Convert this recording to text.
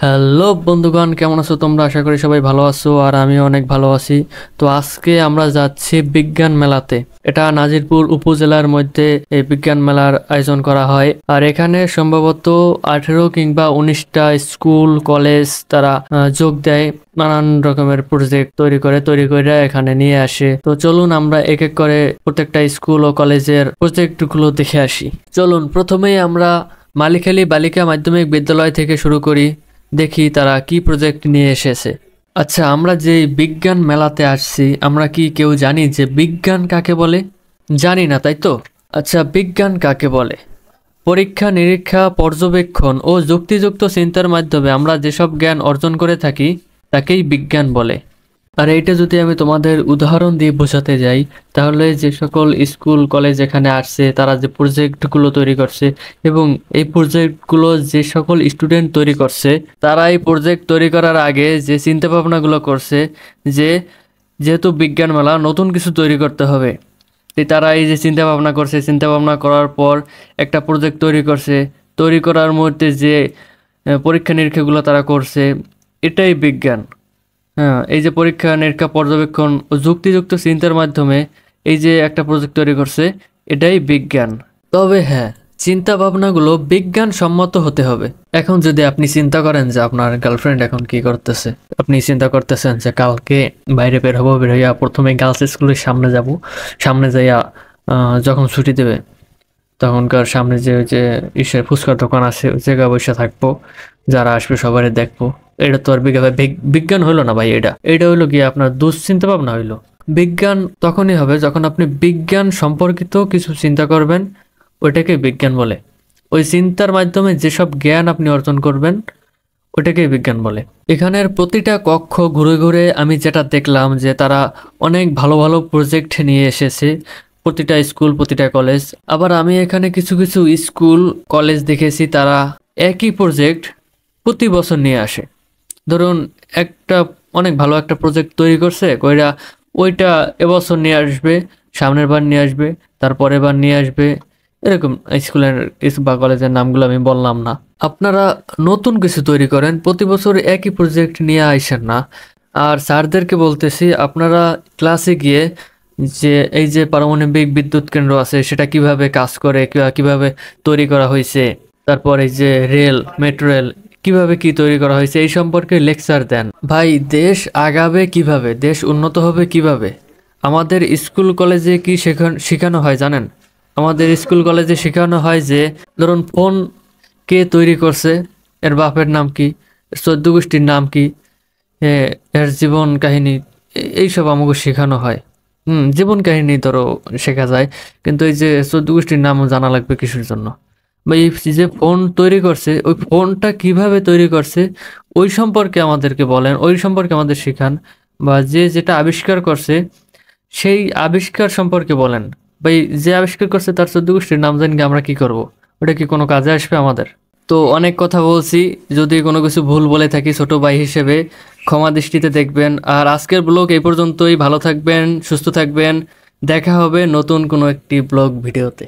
Hello বন্ধুগণ, কেমন আছো তোমরা? আশা করি সবাই ভালো আছো আর আমি অনেক ভালো আছি। তো আজকে আমরা যাচ্ছি বিজ্ঞান মেলাতে। এটা নাজিরপুর উপজেলার মধ্যে এই বিজ্ঞান মেলার আয়োজন করা হয়। আর এখানে সম্ভবত 18 কিংবা 19টা স্কুল কলেজ তারা যোগ দেয়, নানান রকমের প্রজেক্ট তৈরি করে এখানে নিয়ে আসে। তো চলুন আমরা এক এক করে প্রত্যেকটা স্কুল ও কলেজের প্রজেক্ট গুলো দেখে আসি। চলুন প্রথমেই আমরা মালিখালী বালিকা মাধ্যমিক বিদ্যালয় থেকে শুরু করি, দেখি তারা কি প্রজেক্ট নিয়ে এসেছে। আচ্ছা, আমরা যে বিজ্ঞান মেলাতে আসছি, আমরা কি কেউ জানি যে বিজ্ঞান কাকে বলে? জানি না, তাই তো? আচ্ছা, বিজ্ঞান কাকে বলে? পরীক্ষা নিরীক্ষা, পর্যবেক্ষণ ও যুক্তিযুক্ত চিন্তার মাধ্যমে আমরা যেসব জ্ঞান অর্জন করে থাকি তাকেই বিজ্ঞান বলে। আর এইটা যদি আমি তোমাদের উদাহরণ দিয়ে বোঝাতে যাই, তাহলে যে সকল স্কুল কলেজ এখানে আসছে তারা যে প্রজেক্টগুলো তৈরি করছে এবং এই প্রজেক্টগুলো যে সকল স্টুডেন্ট তৈরি করছে, তারা এই প্রজেক্ট তৈরি করার আগে যে চিন্তা ভাবনাগুলো করছে যে যেহেতু বিজ্ঞান মেলা নতুন কিছু তৈরি করতে হবে, তারা এই যে চিন্তা ভাবনা করছে, চিন্তা ভাবনা করার পর একটা প্রজেক্ট তৈরি করছে। তৈরি করার মধ্যে যে পরীক্ষা নিরীক্ষাগুলো তারা করছে, এটাই বিজ্ঞান। হ্যাঁ, এই যে পরীক্ষা নিরীক্ষা, পর্যবেক্ষণ ও যুক্তিযুক্ত চিন্তার মাধ্যমে এই যে একটা প্রজেক্ট তৈরি করছে, এটাই বিজ্ঞান। তবে হ্যাঁ, চিন্তা ভাবনাগুলো বিজ্ঞান সম্মত হতে হবে। এখন যদি আপনি চিন্তা করেন যে আপনার গার্লফ্রেন্ড এখন কি করতেছে, আপনি চিন্তা করতেছেন যে কালকে বাইরে বের হবো, বের হইয়া প্রথমে গার্লস স্কুলের সামনে যাব, সামনে যাইয়া যখন ছুটি দেবে তখনকার সামনে যে ওই যে ইসের ফুচকার দোকান আছে ওই জায়গায় বসে থাকবো, যারা আসবে সবারই দেখবো। এটা তো আর বিজ্ঞান হইলো না ভাই। এটা হইলো গিয়ে আপনার দুশ্চিন্তা ভাবনা হইলো। বিজ্ঞান তখনই হবে যখন আপনি বিজ্ঞান সম্পর্কিত কিছু চিন্তা করবেন, ওইটাকে বিজ্ঞান বলে। ওই চিন্তার মাধ্যমে যেসব জ্ঞান আপনি অর্জন করবেন, ওইটাকেই বিজ্ঞান বলে। এখানের প্রতিটা কক্ষ ঘুরে ঘুরে আমি যেটা দেখলাম যে তারা অনেক ভালো ভালো প্রজেক্ট নিয়ে এসেছে, প্রতিটা স্কুল প্রতিটা কলেজ। আবার আমি এখানে কিছু কিছু স্কুল কলেজ দেখেছি তারা একই প্রজেক্ট প্রতি বছর নিয়ে আসে। ধরুন একটা অনেক ভালো একটা প্রজেক্ট তৈরি করছে, কইরা ওইটা এবছর নিয়ে আসবে, সামনের বার নিয়ে আসবে, তারপরের বার নিয়ে আসবে, এরকম। স্কুলের বা কলেজের নামগুলো আমি বললাম না। আপনারা নতুন কিছু তৈরি করেন, প্রতি বছর একই প্রজেক্ট নিয়ে আইসেন না। আর স্যারদেরকে বলতেছি, আপনারা ক্লাসে গিয়ে যে এই যে পারমাণবিক বিদ্যুৎ কেন্দ্র আছে সেটা কিভাবে কাজ করে, কিভাবে তৈরি করা হয়েছে, তারপর এই যে রেল, মেট্রো রেল কিভাবে কি তৈরি করা হয়েছে এই সম্পর্কে লেকচার দেন। ভাই, দেশ আগাবে কিভাবে, দেশ উন্নত হবে কিভাবে? আমাদের স্কুল কলেজে কি শেখানো হয় জানেন? আমাদের স্কুল কলেজে শেখানো হয় যে ধরুন ফোন কে তৈরি করছে, এর বাপের নাম কি, চোদ্দ গোষ্ঠীর নাম কি, এর জীবন কাহিনী, এইসব আমাকে শেখানো হয়। জীবন কাহিনী ধরো শেখা যায়, কিন্তু এই যে চোদ্দ গোষ্ঠীর নামও জানা লাগবে কিসের জন্য? বা এই যে ফোন তৈরি করছে, ওই ফোনটা কিভাবে তৈরি করছে ওই সম্পর্কে আমাদেরকে বলেন, ওই সম্পর্কে আমাদের শেখান। বা যে যেটা আবিষ্কার করছে সেই আবিষ্কার সম্পর্কে বলেন। ভাই, যে আবিষ্কার করছে তার চোদ্দ গোষ্ঠীর নাম জানি আমরা কি করব? ওটা কি কোনো কাজে আসবে আমাদের? তো অনেক কথা বলছি, যদি কোনো কিছু ভুল বলে থাকি ছোট ভাই হিসেবে ক্ষমা দৃষ্টিতে দেখবেন। আর আজকের ব্লগ এই পর্যন্তই। ভালো থাকবেন, সুস্থ থাকবেন, দেখা হবে নতুন কোনো একটি ব্লগ ভিডিওতে।